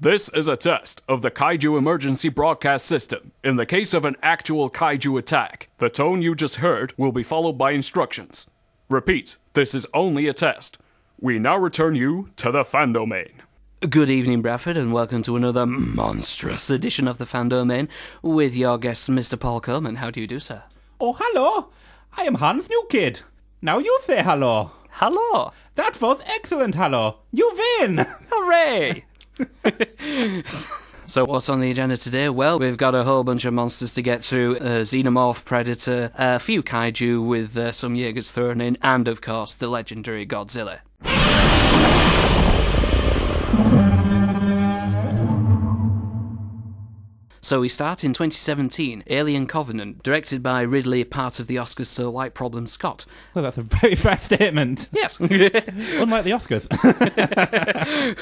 This is a test of the Kaiju Emergency Broadcast System. In the case of an actual Kaiju attack, the tone you just heard will be followed by instructions. Repeat, this is only a test. We now return you to the Fandomain. Good evening, Bradford, and welcome to another monstrous edition of the Fandomain with your guest, Mr. Paul Coleman. How do you do, sir? Oh, hello. I am Hans New Kid. Now you say hello. Hello. That was excellent hello. You win. Hooray! So what's on the agenda today? Well, we've got a whole bunch of monsters to get through. A xenomorph, predator, a few kaiju with some Jaegers thrown in, and of course the legendary Godzilla. So we start in 2017, Alien Covenant, directed by Ridley, part of the Oscars So White Problem Scott. Well, that's a very fair statement. Yes. Unlike the Oscars.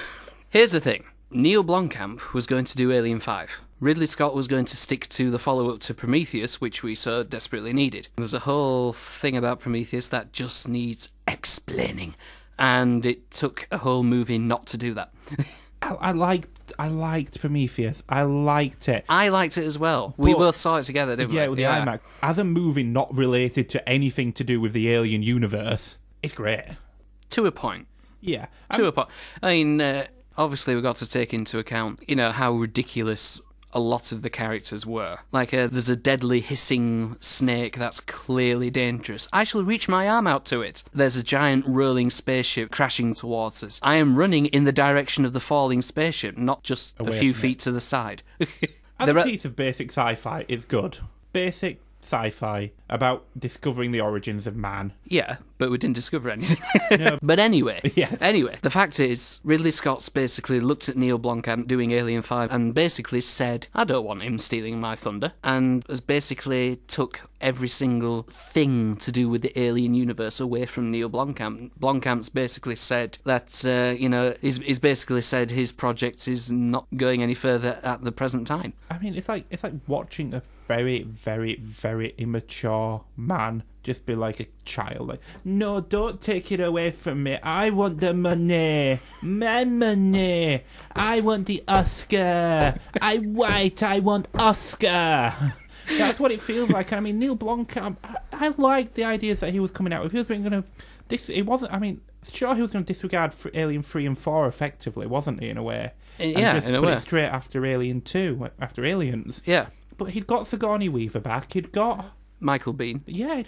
Here's the thing. Neil Blomkamp was going to do Alien 5. Ridley Scott was going to stick to the follow-up to Prometheus, which we so desperately needed. There's a whole thing about Prometheus that just needs explaining, and it took a whole movie not to do that. I liked Prometheus. I liked it. I liked it as well. We both saw it together, didn't we? Yeah, with the IMAX. As a movie not related to anything to do with the Alien universe, it's great. To a point. Yeah. To a point. I mean, obviously we've got to take into account, how ridiculous a lot of the characters were. Like, there's a deadly hissing snake that's clearly dangerous. I shall reach my arm out to it. There's a giant rolling spaceship crashing towards us. I am running in the direction of the falling spaceship, not just a few feet to the side. As a piece of basic sci-fi, it's good. Basic sci-fi about discovering the origins of man. Yeah, but we didn't discover anything. No. But anyway, Yes. The fact is, Ridley Scott's basically looked at Neil Blomkamp doing Alien 5 and basically said, I don't want him stealing my thunder, and has basically took every single thing to do with the Alien universe away from Neil Blomkamp. Blomkamp's basically said that, he's basically said his project is not going any further at the present time. I mean, it's like watching a very, very, very immature man just be like a child. Like, no, don't take it away from me. I want the money. My money. I want the Oscar. I'm white. I want Oscar. That's what it feels like. I mean, Neil Blomkamp, I liked the ideas that he was coming out with. He was going to... It wasn't... I mean, sure, he was going to disregard Alien 3 and 4 effectively, wasn't he, in a way? Yeah, and just in a put way. it straight after Alien 2, after Aliens. Yeah. But he'd got Sigourney Weaver back. He'd got... Michael Biehn. Yeah,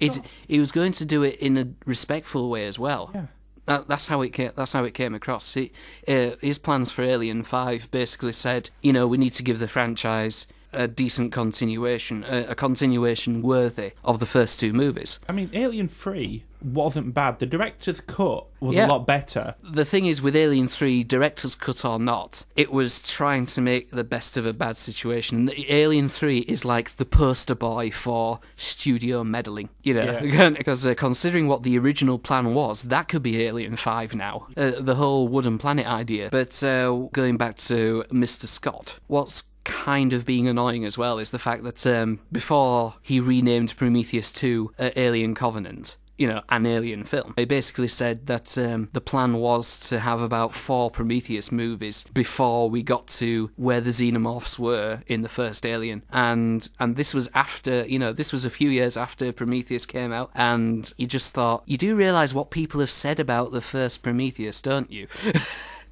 He was going to do it in a respectful way as well. Yeah. That's how it came across. His plans for Alien 5 basically said, we need to give the franchise a decent continuation, a continuation worthy of the first two movies. I mean, Alien 3 wasn't bad. The director's cut was a lot better. The thing is, with Alien 3, director's cut or not, it was trying to make the best of a bad situation. Alien 3 is like the poster boy for studio meddling, because considering what the original plan was, that could be Alien 5 now. The whole wooden planet idea. But going back to Mr. Scott, what's kind of being annoying as well is the fact that before he renamed Prometheus 2 Alien Covenant, an Alien film, he basically said that the plan was to have about 4 Prometheus movies before we got to where the xenomorphs were in the first Alien, and this was after, this was a few years after Prometheus came out, and you just thought, you do realise what people have said about the first Prometheus, don't you?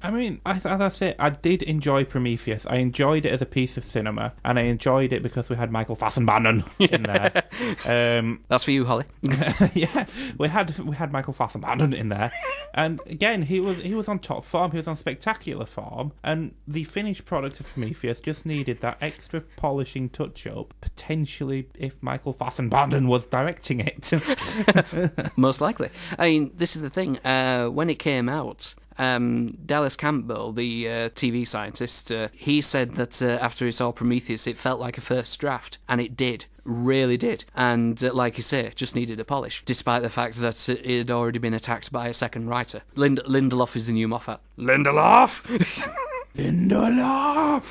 I mean, as I say, I did enjoy Prometheus. I enjoyed it as a piece of cinema, and I enjoyed it because we had Michael Fassbender in there. That's for you, Holly. Yeah, we had Michael Fassbender in there, and again, he was on top form. He was on spectacular form, and the finished product of Prometheus just needed that extra polishing touch-up. Potentially, if Michael Fassbender was directing it, most likely. I mean, this is the thing. When it came out, Dallas Campbell, the TV scientist, he said that after he saw Prometheus, it felt like a first draft, and it did. Really did. And like you say, just needed a polish, despite the fact that it had already been attacked by a second writer. Lindelof is the new Moffat. Lindelof! Lindelof!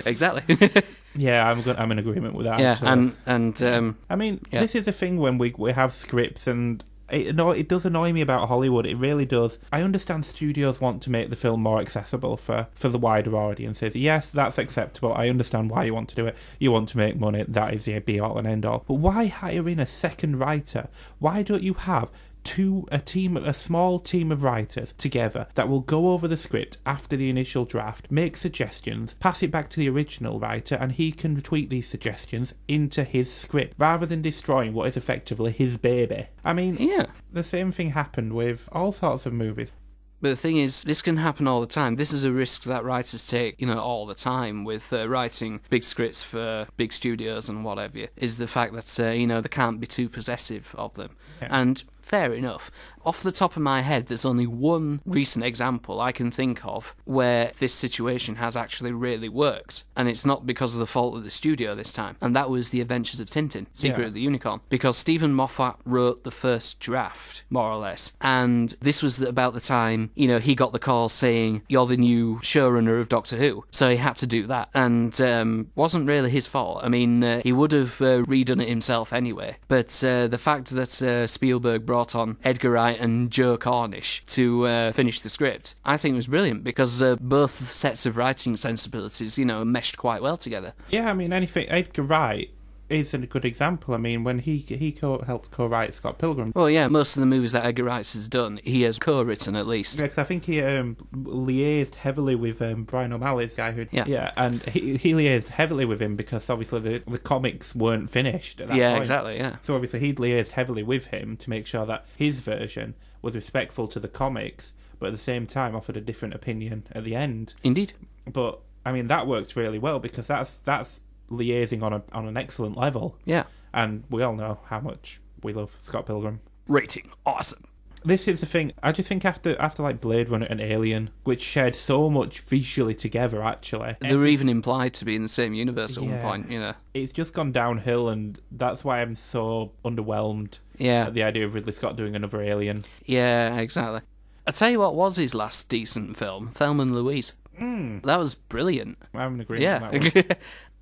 Exactly. Yeah, I'm in agreement with that. Yeah, so. and I mean, this is the thing when we have scripts, and It does annoy me about Hollywood. It really does. I understand studios want to make the film more accessible for the wider audiences. Yes, that's acceptable. I understand why you want to do it. You want to make money. That is the be-all and end-all. But why hire in a second writer? Why don't you have a small team of writers together that will go over the script after the initial draft, make suggestions, pass it back to the original writer, and he can tweak these suggestions into his script rather than destroying what is effectively his baby. I mean, Yeah. the same thing happened with all sorts of movies. But the thing is, this can happen all the time. This is a risk that writers take, all the time with writing big scripts for big studios and whatever, is the fact that, they can't be too possessive of them. Yeah. And fair enough. Off the top of my head, there's only one recent example I can think of where this situation has actually really worked. And it's not because of the fault of the studio this time. And that was The Adventures of Tintin, Secret of the Unicorn. Because Stephen Moffat wrote the first draft, more or less. And this was about the time, he got the call saying, you're the new showrunner of Doctor Who. So he had to do that. And wasn't really his fault. I mean, he would have redone it himself anyway. But the fact that Spielberg brought on Edgar Wright and Joe Cornish to finish the script, I think was brilliant because both sets of writing sensibilities, meshed quite well together. Yeah, I mean, Edgar Wright is a good example. I mean, when he helped co-write Scott Pilgrim. Well, yeah, most of the movies that Edgar Wright has done, he has co-written at least. Yeah, because I think he liaised heavily with Brian O'Malley's guy who... Yeah. And he liaised heavily with him because obviously the comics weren't finished at that point. Exactly, yeah. So obviously he'd liaised heavily with him to make sure that his version was respectful to the comics, but at the same time offered a different opinion at the end. Indeed. But, I mean, that worked really well because that's liaising on an excellent level. Yeah. And we all know how much we love Scott Pilgrim. Rating awesome. This is the thing. I just think after like Blade Runner and Alien, which shared so much visually together, actually. They were even implied to be in the same universe at one point, It's just gone downhill, and that's why I'm so underwhelmed at the idea of Ridley Scott doing another Alien. Yeah, exactly. I tell you what was his last decent film, Thelma and Louise. That was brilliant. I'm in agreement on that one.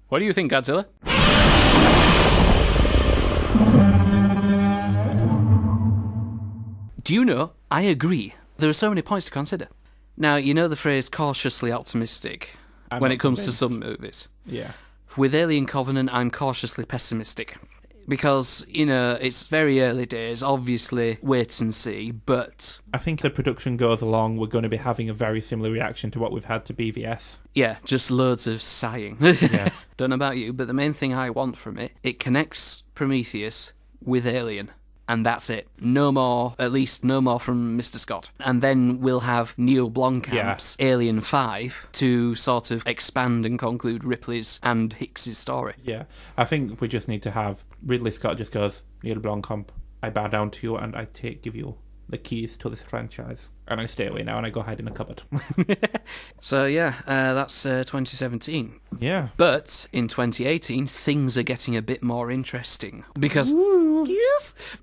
What do you think, Godzilla? Do you know, I agree. There are so many points to consider. Now, you know the phrase cautiously optimistic when it comes to some movies. Yeah. With Alien Covenant, I'm cautiously pessimistic. Because, it's very early days, obviously, wait and see, but... I think the production goes along, we're going to be having a very similar reaction to what we've had to BVS. Yeah, just loads of sighing. Yeah. Don't know about you, but the main thing I want from it connects Prometheus with Alien. And that's it. No more, at least no more from Mr. Scott. And then we'll have Neil Blomkamp's Alien 5 to sort of expand and conclude Ripley's and Hicks's story. Yeah. I think we just need to have Ridley Scott just goes, Neil Blomkamp, I bow down to you and I give you the keys to this franchise. And I stay away now and I go hide in a cupboard. So yeah, that's 2017. Yeah. But in 2018, things are getting a bit more interesting. Because,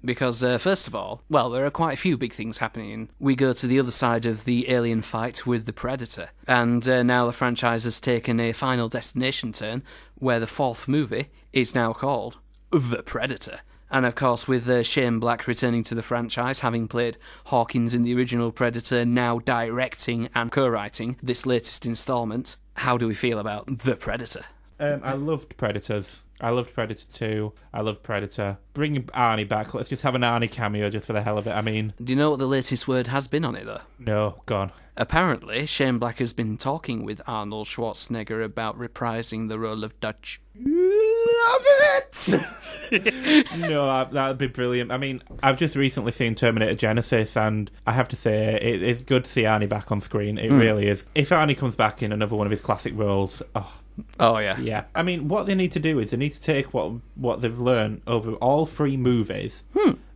Because first of all, well, there are quite a few big things happening. We go to the other side of the alien fight with the Predator. And now the franchise has taken a Final Destination turn, where the fourth movie is now called The Predator. And of course, with Shane Black returning to the franchise, having played Hawkins in the original Predator, now directing and co-writing this latest instalment, how do we feel about The Predator? I loved Predators. I loved Predator 2. I loved Predator. Bring Arnie back. Let's just have an Arnie cameo just for the hell of it. I mean... Do you know what the latest word has been on it, though? No, go on. Apparently, Shane Black has been talking with Arnold Schwarzenegger about reprising the role of Dutch. Love it! No, that would be brilliant. I mean, I've just recently seen Terminator Genesis, and I have to say, it's good to see Arnie back on screen. It really is. If Arnie comes back in another one of his classic roles, oh yeah. Yeah. I mean, what they need to do is they need to take what they've learned over all three movies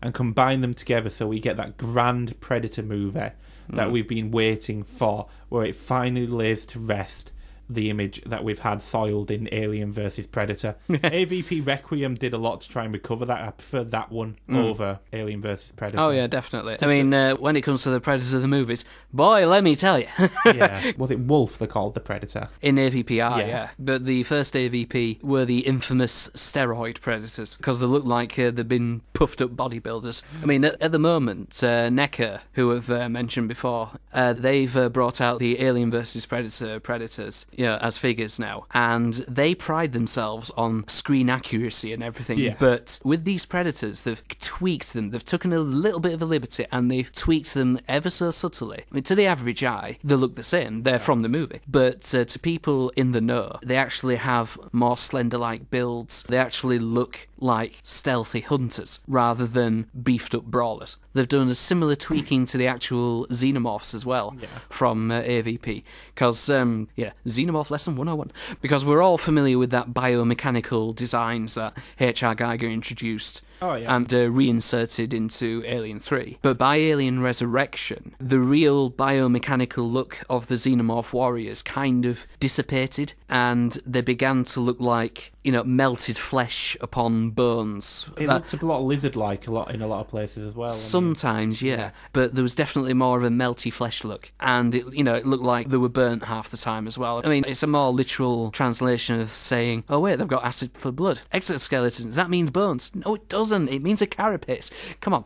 and combine them together so we get that grand Predator movie that we've been waiting for, where it finally lays to rest the image that we've had soiled in Alien versus Predator. AVP Requiem did a lot to try and recover that. I prefer that one over Alien versus Predator. Oh, yeah, definitely. I mean, when it comes to the Predators of the movies, boy, let me tell you. Yeah. Was it Wolf they called the Predator? In AVPR, yeah. But the first AVP were the infamous steroid Predators, because they look like they've been puffed up bodybuilders. I mean, at the moment, NECA, who I've mentioned before, they've brought out the Alien vs Predators, as figures now, and they pride themselves on screen accuracy and everything. Yeah. But with these Predators, they've tweaked them. They've taken a little bit of a liberty, and they've tweaked them ever so subtly. I mean, to the average eye, they look the same. They're from the movie. But to people in the know, they actually have more slender-like builds. They actually look like stealthy hunters rather than beefed up brawlers. They've done a similar tweaking to the actual xenomorphs as well from AVP. Because, Xenomorph Lesson 101. Because we're all familiar with that biomechanical designs that H.R. Giger introduced and reinserted into Alien 3. But by Alien Resurrection, the real biomechanical look of the Xenomorph warriors kind of dissipated, and they began to look like, melted flesh upon bones. It looked a lot lizard-like in a lot of places as well. Sometimes, yeah. But there was definitely more of a melty flesh look, and it looked like they were burnt half the time as well. I mean, it's a more literal translation of saying, oh wait, they've got acid for blood. Exoskeletons, that means bones. No, it doesn't. It means a carapace. Come on.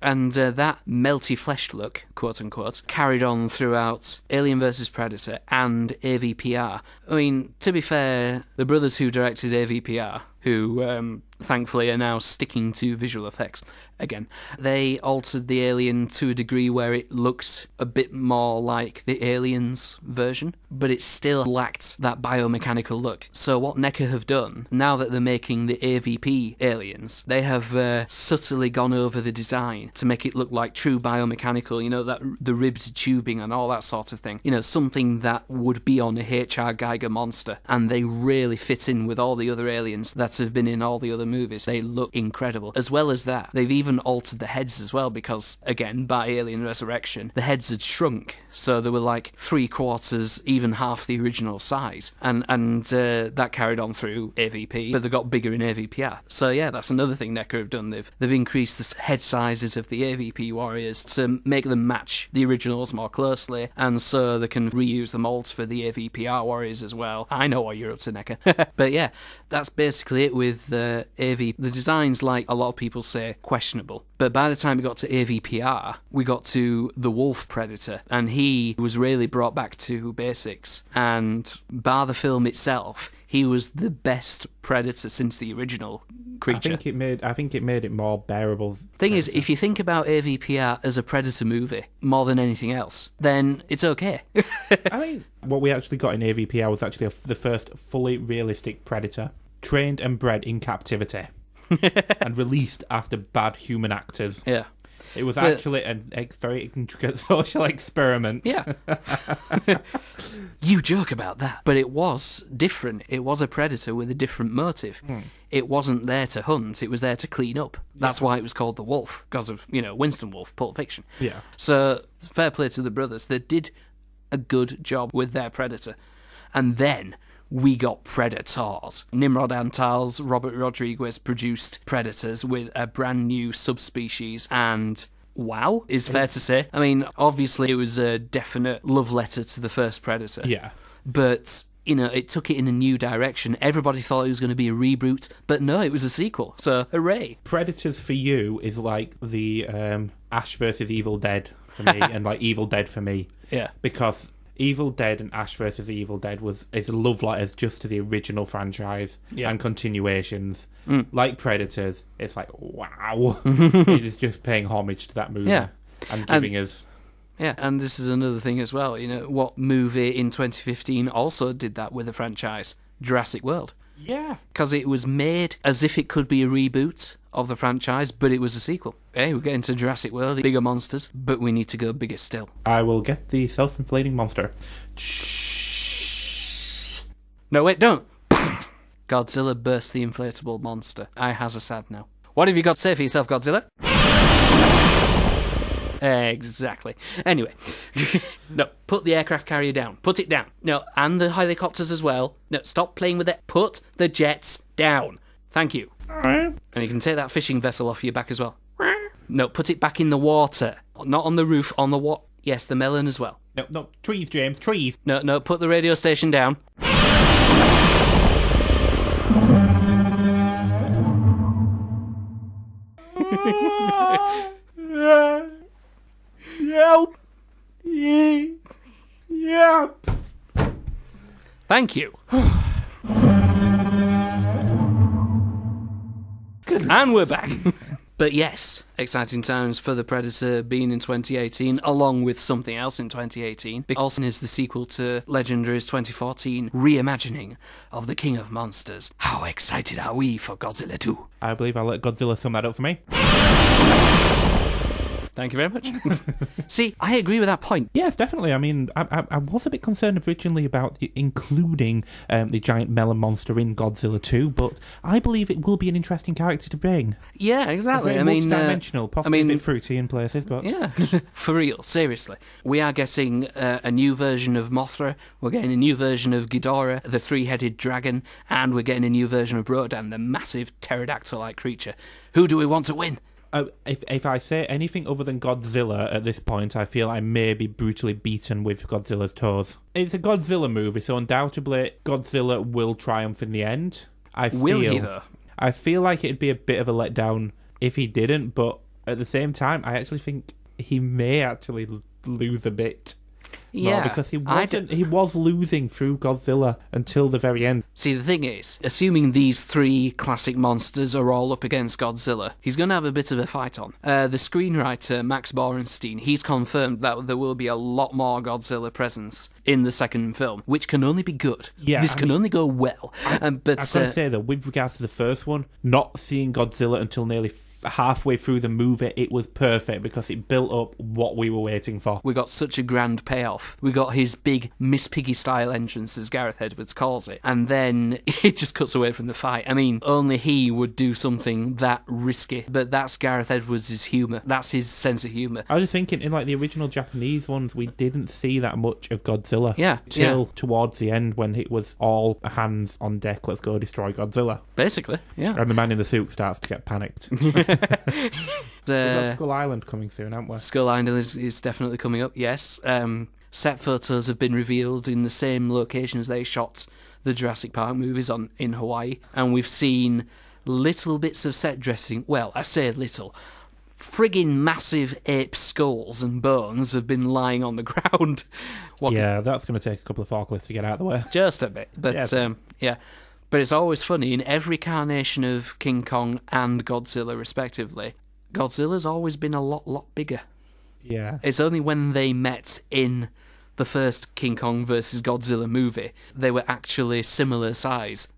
And that melty flesh look, quote-unquote, carried on throughout Alien vs. Predator and AVPR. I mean, to be fair, the brothers who directed AVPR, who thankfully are now sticking to visual effects again, they altered the Alien to a degree where it looked a bit more like the Aliens version, but it still lacked that biomechanical look. So what NECA have done, now that they're making the AVP Aliens, they have subtly gone over the design to make it look like true biomechanical, that the ribbed tubing and all that sort of thing. Something that would be on a H.R. Giger monster, and they really fit in with all the other aliens that have been in all the other movies. They look incredible. As well as that, they've even altered the heads as well, because, again, by Alien Resurrection, the heads had shrunk, so they were like 3/4, even half the original size, and that carried on through AVP, but they got bigger in AVPR. So yeah, that's another thing NECA have done. They've increased the head sizes of the AVP warriors to make them match the originals more closely, and so they can reuse the molds for the AVPR warriors as well. I know what you're up to, NECA. But yeah, that's basically it with AV. The design's, like a lot of people say, questionable. But by the time we got to AVPR, we got to the Wolf Predator, and he was really brought back to basics. And bar the film itself, he was the best Predator since the original creature. I think it made it more bearable. Thing is, if you think about AVPR as a Predator movie more than anything else, then it's okay. I mean, what we actually got in AVPR was actually the first fully realistic Predator, trained and bred in captivity and released after bad human actors. Yeah. It was actually a very intricate social experiment. Yeah. You joke about that, but it was different. It was a predator with a different motive. It wasn't there to hunt, it was there to clean up. That's why it was called the Wolf, because of, Winston Wolfe, Pulp Fiction. Yeah. So, fair play to the brothers. They did a good job with their predator. And then we got Predators. Nimrod Antal's Robert Rodriguez produced Predators with a brand new subspecies, and wow, is fair to say. I mean, obviously it was a definite love letter to the first Predator. Yeah. But, it took it in a new direction. Everybody thought it was going to be a reboot, but no, it was a sequel. So, hooray. Predators for you is like the Ash versus Evil Dead for me, and like Evil Dead for me. Yeah. Because Evil Dead and Ash vs. Evil Dead is love letters just to the original franchise and continuations. Like Predators, it's like, wow. It is just paying homage to that movie and giving us... Yeah, and this is another thing as well. What movie in 2015 also did that with a franchise? Jurassic World. Yeah. Because it was made as if it could be a reboot of the franchise, but it was a sequel. Hey, we're getting to Jurassic World, bigger monsters, but we need to go bigger still. I will get the self-inflating monster. No, wait, don't! Godzilla burst the inflatable monster. I has a sad now. What have you got to say for yourself, Godzilla? Exactly. Anyway, no, put the aircraft carrier down. Put it down. No, and the helicopters as well. No, stop playing with it. Put the jets down. Thank you. And you can take that fishing vessel off your back as well. No, put it back in the water. Not on the roof, on the what? Yes, the melon as well. No, trees, James, trees. No, put the radio station down. Help! Yeah. Thank you. And we're back. But yes, exciting times for The Predator being in 2018, along with something else in 2018. It also is the sequel to Legendary's 2014 reimagining of The King of Monsters. How excited are we for Godzilla 2? I believe I'll let Godzilla sum that up for me. Thank you very much. See, I agree with that point. Yes, definitely. I mean, I was a bit concerned originally about including the giant melon monster in Godzilla 2, but I believe it will be an interesting character to bring. Yeah, exactly. Very multi-dimensional, possibly a bit fruity in places, but... Yeah, for real, seriously. We are getting a new version of Mothra, we're getting a new version of Ghidorah, the three-headed dragon, and we're getting a new version of Rodan, the massive pterodactyl-like creature. Who do we want to win? If I say anything other than Godzilla at this point, I feel I may be brutally beaten with Godzilla's toes. It's a Godzilla movie, so undoubtedly Godzilla will triumph in the end. Will he, though? I feel like it'd be a bit of a letdown if he didn't, but at the same time, I actually think he may actually lose a bit. Yeah, no, because he was losing through Godzilla until the very end. See, the thing is, assuming these three classic monsters are all up against Godzilla, he's going to have a bit of a fight on. The screenwriter, Max Borenstein, he's confirmed that there will be a lot more Godzilla presence in the second film, which can only be good. Yeah, this can only go well. But I've got to say, though, with regards to the first one, not seeing Godzilla until nearly halfway through the movie, it was perfect because it built up what we were waiting for. We got such a grand payoff. We got his big Miss Piggy style entrance, as Gareth Edwards calls it, and then it just cuts away from the fight. I mean, only he would do something that risky, but that's Gareth Edwards' humour. That's his sense of humour. I was just thinking, in like the original Japanese ones, we didn't see that much of Godzilla. Yeah. Till towards the end when it was all hands on deck, let's go destroy Godzilla. Basically, yeah. And the man in the suit starts to get panicked. We've got Skull Island coming soon, haven't we? Skull Island is definitely coming up, yes. Set photos have been revealed in the same locations they shot the Jurassic Park movies in Hawaii, and we've seen little bits of set dressing. Well, I say little. Friggin' massive ape skulls and bones have been lying on the ground. Yeah, that's going to take a couple of forklifts to get out of the way. Just a bit, but yeah. But it's always funny, in every carnation of King Kong and Godzilla, respectively, Godzilla's always been a lot bigger. Yeah. It's only when they met in the first King Kong versus Godzilla movie, they were actually similar size.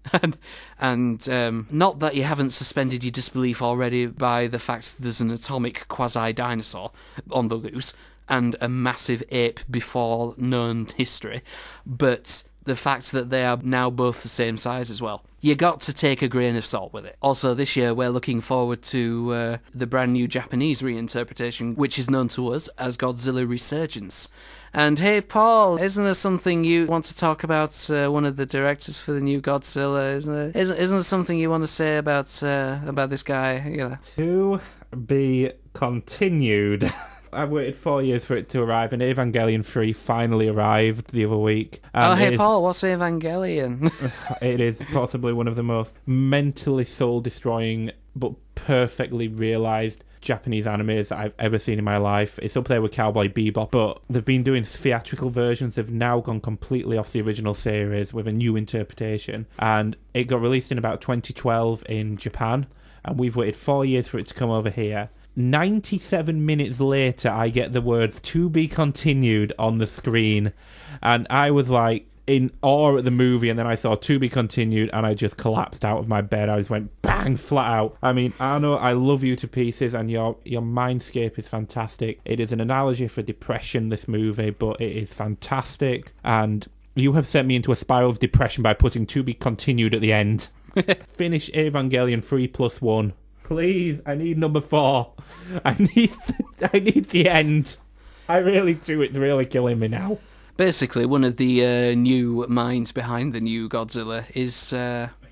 and not that you haven't suspended your disbelief already by the fact that there's an atomic quasi-dinosaur on the loose and a massive ape before known history, but the fact that they are now both the same size as well. You got to take a grain of salt with it. Also, this year we're looking forward to the brand new Japanese reinterpretation, which is known to us as Godzilla Resurgence. And hey, Paul, isn't there something you want to talk about? One of the directors for the new Godzilla, isn't there something you want to say about this guy? You know? To be continued. I've waited 4 years for it to arrive, and Evangelion 3 finally arrived the other week. Oh, hey, Paul, what's Evangelion? It is possibly one of the most mentally soul-destroying but perfectly realised Japanese animes that I've ever seen in my life. It's up there with Cowboy Bebop, but they've been doing theatrical versions. They've now gone completely off the original series with a new interpretation, and it got released in about 2012 in Japan, and we've waited 4 years for it to come over here. 97 minutes later, I get the words "to be continued" on the screen, and I was like in awe at the movie, and then I saw "to be continued" and I just collapsed out of my bed. I just went bang, flat out. I mean, Arno, I love you to pieces, and your mindscape is fantastic. It is an analogy for depression, this movie, but it is fantastic, and you have sent me into a spiral of depression by putting "to be continued" at the end. Finish Evangelion 3+1. Please, I need number 4. I need the end. I really do. It's really killing me now. Basically, one of the new minds behind the new Godzilla is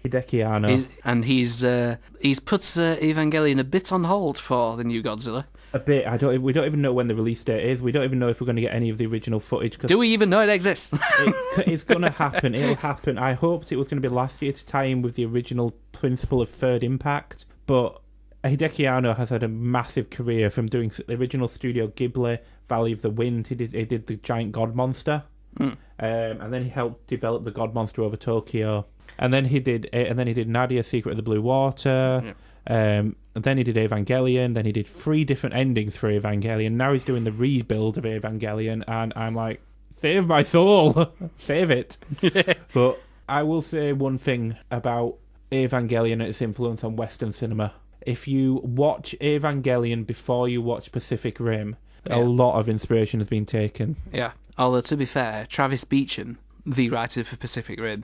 Hideki Anno. and he's put Evangelion a bit on hold for the new Godzilla. A bit. We don't even know when the release date is. We don't even know if we're going to get any of the original footage. Do we even know it exists? It's going to happen. It'll happen. I hoped it was going to be last year to tie in with the original principle of Third Impact, but Hideki Anno has had a massive career from doing the original Studio Ghibli, Valley of the Wind. He did the giant god monster, and then he helped develop the god monster over Tokyo. And then he did Nadia, Secret of the Blue Water. And then he did Evangelion. Then he did 3 different endings for Evangelion. Now he's doing the rebuild of Evangelion, and I'm like, save my soul, save it. But I will say one thing about Evangelion and its influence on Western cinema. If you watch Evangelion before you watch Pacific Rim, a lot of inspiration has been taken. Yeah. Although, to be fair, Travis Beacham, the writer for Pacific Rim,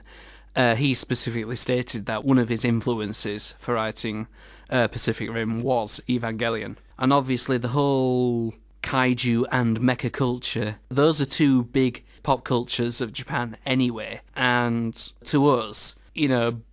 he specifically stated that one of his influences for writing Pacific Rim was Evangelion. And obviously the whole kaiju and mecha culture, those are 2 big pop cultures of Japan anyway. And to us,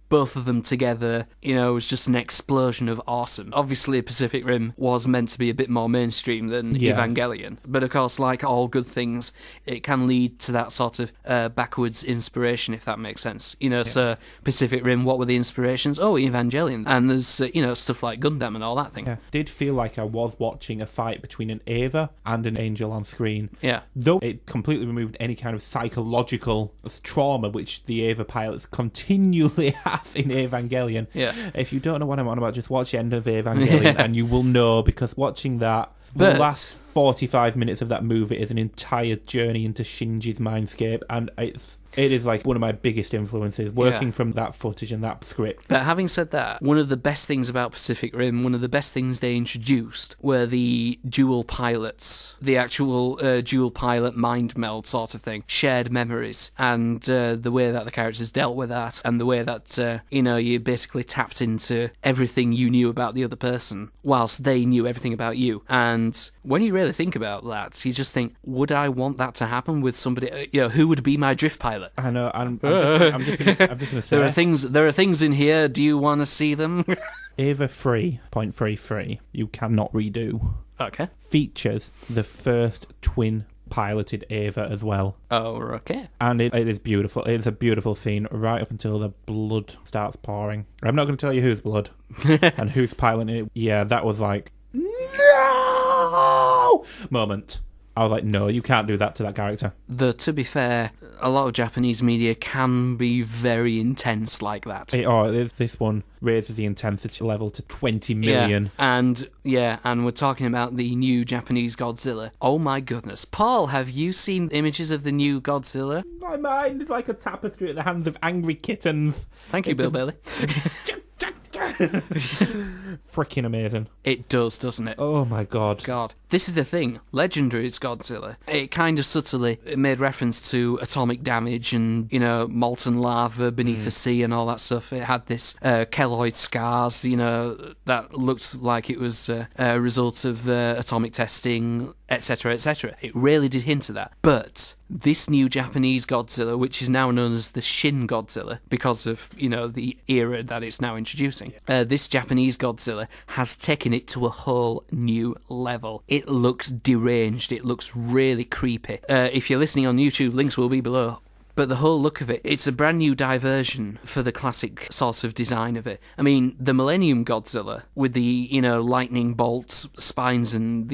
both of them together, was just an explosion of awesome. Obviously, Pacific Rim was meant to be a bit more mainstream than Evangelion. But of course, like all good things, it can lead to that sort of backwards inspiration, if that makes sense. So Pacific Rim, what were the inspirations? Oh, Evangelion. And there's, stuff like Gundam and all that thing. Yeah. Did feel like I was watching a fight between an Eva and an angel on screen. Yeah. Though it completely removed any kind of psychological trauma, which the Eva pilots continually have in Evangelion. Yeah. If you don't know what I'm on about, just watch the end of Evangelion and you will know, because watching that, the last 45 minutes of that movie is an entire journey into Shinji's mindscape, and it is like one of my biggest influences, working from that footage and that script. But having said that, one of the best things about Pacific Rim, one of the best things they introduced were the dual pilots, the actual dual pilot mind meld sort of thing, shared memories, and the way that the characters dealt with that, and the way that, you basically tapped into everything you knew about the other person, whilst they knew everything about you. And when you really think about that, you just think, would I want that to happen with somebody, who would be my drift pilot? I know. I'm just going to say there are things in here. Do you want to see them? Eva 3.33, you cannot redo. Okay. Features the first twin piloted Eva as well. Oh, okay. And it is beautiful. It is a beautiful scene right up until the blood starts pouring. I'm not going to tell you whose blood and who's piloting it. Yeah, that was like, no moment. I was like, no, you can't do that to that character. Though, to be fair, a lot of Japanese media can be very intense like that. This one raises the intensity level to 20 million. And we're talking about the new Japanese Godzilla. Oh my goodness. Paul, have you seen images of the new Godzilla? My mind is like a tapestry at the hands of angry kittens. Thank you, Bill Bailey. Freaking amazing. It does, doesn't it? Oh my god. This is the thing. Legendary's Godzilla, it kind of subtly made reference to atomic damage and, molten lava beneath the sea and all that stuff. It had this keloid scars, that looked like it was a result of atomic testing, etc., etc. It really did hint at that. But this new Japanese Godzilla, which is now known as the Shin Godzilla because of, the era that it's now introducing, this Japanese Godzilla has taken it to a whole new level. It looks deranged. It looks really creepy. If you're listening on YouTube, links will be below. But the whole look of it, it's a brand new diversion for the classic sort of design of it. I mean, the Millennium Godzilla with the, lightning bolts, spines and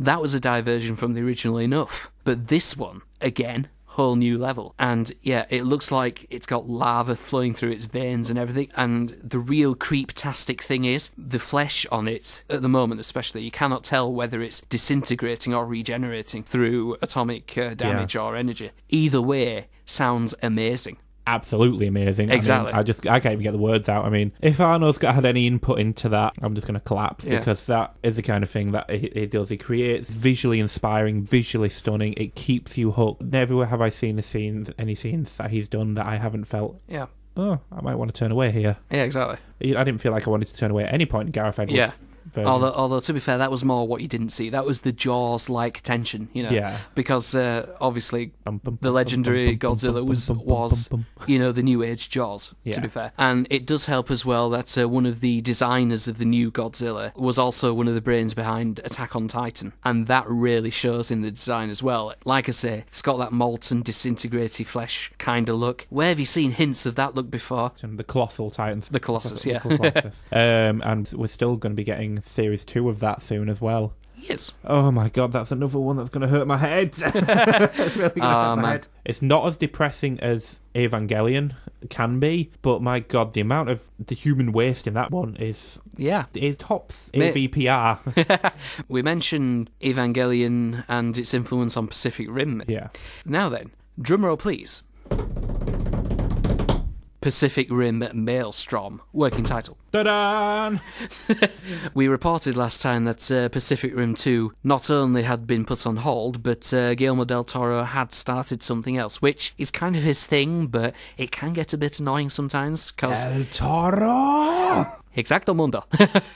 that was a diversion from the original enough. But this one, again, whole new level. And it looks like it's got lava flowing through its veins and everything. And the real creep-tastic thing is the flesh on it, at the moment especially, you cannot tell whether it's disintegrating or regenerating through atomic damage or energy. Either way, sounds amazing. Absolutely amazing. Exactly. I can't even get the words out. I mean, if Arno's had any input into that, I'm just going to collapse because that is the kind of thing that he does. He creates visually inspiring, visually stunning. It keeps you hooked. Never have I seen any scenes that he's done that I haven't felt. Yeah. oh, I might want to turn away here. Yeah, exactly. I didn't feel like I wanted to turn away at any point in Gareth Edwards' Yeah. version. Although, to be fair, that was more what you didn't see. That was the Jaws-like tension, Yeah. Because obviously the legendary Godzilla was the New Age Jaws, to Yeah. be fair. And it does help as well that one of the designers of the new Godzilla was also one of the brains behind Attack on Titan. And that really shows in the design as well. Like I say, it's got that molten, disintegrated flesh kind of look. Where have you seen hints of that look before? The Colossal Titans. The Colossus, yeah. Colossus. And we're still going to be getting Series 2 of that soon as well. Yes. Oh my god, that's another one that's going to hurt my head. It's really going to hurt my head. It's not as depressing as Evangelion can be, but my god, the amount of the human waste in that one is... Yeah. It tops AVPR. We mentioned Evangelion and its influence on Pacific Rim. Yeah. Now then, drumroll please. Pacific Rim Maelstrom, working title. Ta-da! We reported last time that Pacific Rim 2 not only had been put on hold, but Guillermo del Toro had started something else, which is kind of his thing, but it can get a bit annoying sometimes, because... Del Toro! Exacto mundo.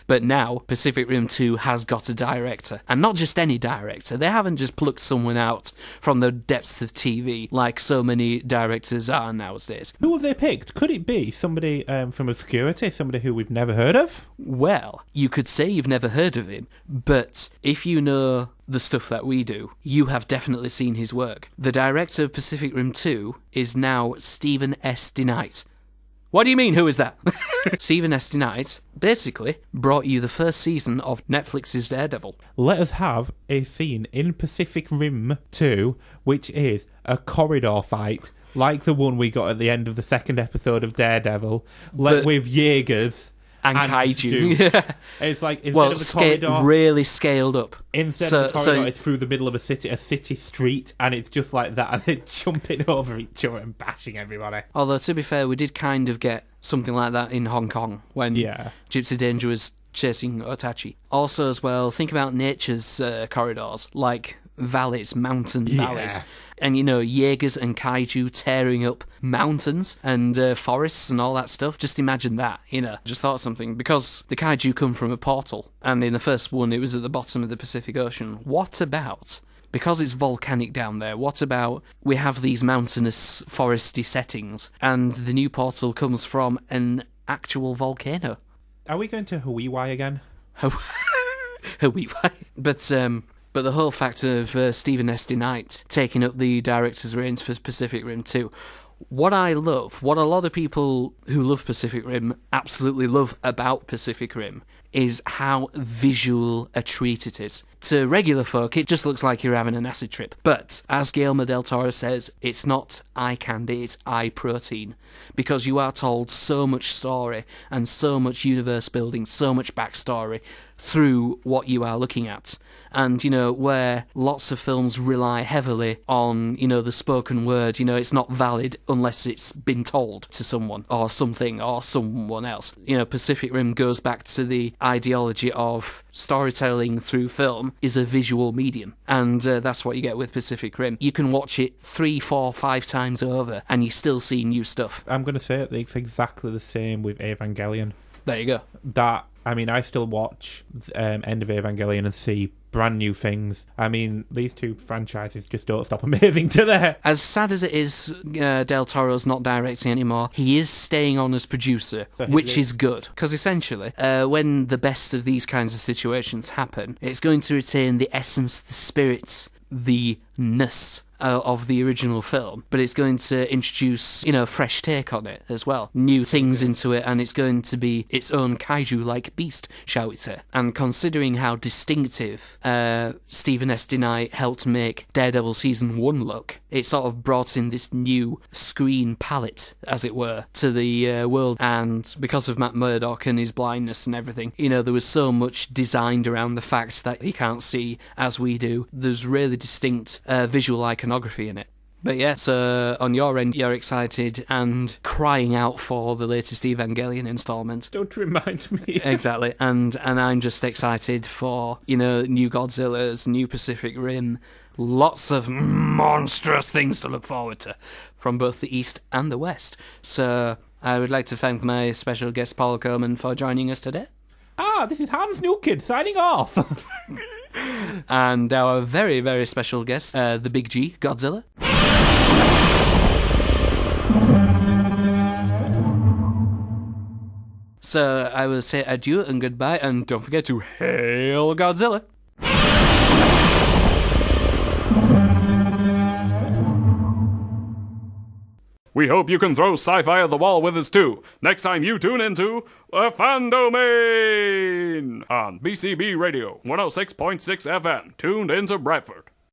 But now, Pacific Rim 2 has got a director. And not just any director. They haven't just plucked someone out from the depths of TV like so many directors are nowadays. Who have they picked? Could it be somebody from obscurity? Somebody who we've never heard of? Well, you could say you've never heard of him, but if you know the stuff that we do, you have definitely seen his work. The director of Pacific Rim 2 is now Stephen S. DeKnight. What do you mean, who is that? Stephen S. DeKnight basically brought you the first season of Netflix's Daredevil. Let us have a scene in Pacific Rim 2, which is a corridor fight, like the one we got at the end of the second episode of Daredevil, with Jaegers and kaiju. It's like, instead of the corridor... really scaled up. Instead of the corridor, it's through the middle of a city street, and it's just like that, and they're jumping over each other and bashing everybody. Although, to be fair, we did kind of get something like that in Hong Kong, when Gypsy Danger was chasing Otachi. Also, as well, think about nature's corridors, like valleys, mountain valleys. And, Jaegers and kaiju tearing up mountains and forests and all that stuff. Just imagine that, Just thought something. Because the kaiju come from a portal, and in the first one, it was at the bottom of the Pacific Ocean. What about... Because it's volcanic down there, what about we have these mountainous, foresty settings, and the new portal comes from an actual volcano? Are we going to Hawaii again? Hawaii. But the whole fact of Stephen S. DeKnight taking up the director's reins for Pacific Rim 2, what I love, what a lot of people who love Pacific Rim absolutely love about Pacific Rim, is how visual a treat it is. To regular folk, it just looks like you're having an acid trip. But, as Guillermo del Toro says, it's not eye candy, it's eye protein. Because you are told so much story, and so much universe building, so much backstory, through what you are looking at. And, where lots of films rely heavily on, the spoken word, it's not valid unless it's been told to someone, or something, or someone else. Pacific Rim goes back to the ideology of storytelling through film is a visual medium, and that's what you get with Pacific Rim. You can watch it 3, 4, 5 times over, and you still see new stuff. I'm going to say it's exactly the same with Evangelion. There you go. I still watch End of Evangelion and see brand new things. These two franchises just don't stop amazing to there. As sad as it is, Del Toro's not directing anymore, he is staying on as producer, which is good. Because essentially, when the best of these kinds of situations happen, it's going to retain the essence, the spirit, the ness of the original film, but it's going to introduce, a fresh take on it as well. New things into it, and it's going to be its own kaiju-like beast, shall we say. And considering how distinctive Stephen S. DeKnight helped make Daredevil Season 1 look, it sort of brought in this new screen palette, as it were, to the world. And because of Matt Murdock and his blindness and everything, there was so much designed around the fact that he can't see as we do. There's really distinct visual iconography in it. But yeah, so on your end, you're excited and crying out for the latest Evangelion installment. Don't remind me. Exactly. And I'm just excited for, new Godzillas, new Pacific Rim, lots of monstrous things to look forward to from both the East and the West. So I would like to thank my special guest Paul Coleman for joining us today. This is Hans Newkid signing off. And our very, very special guest, the Big G, Godzilla. So I will say adieu and goodbye, and don't forget to hail Godzilla. We hope you can throw sci-fi at the wall with us too, next time you tune into the Fandomain on BCB Radio 106.6 FM, tuned into Bradford.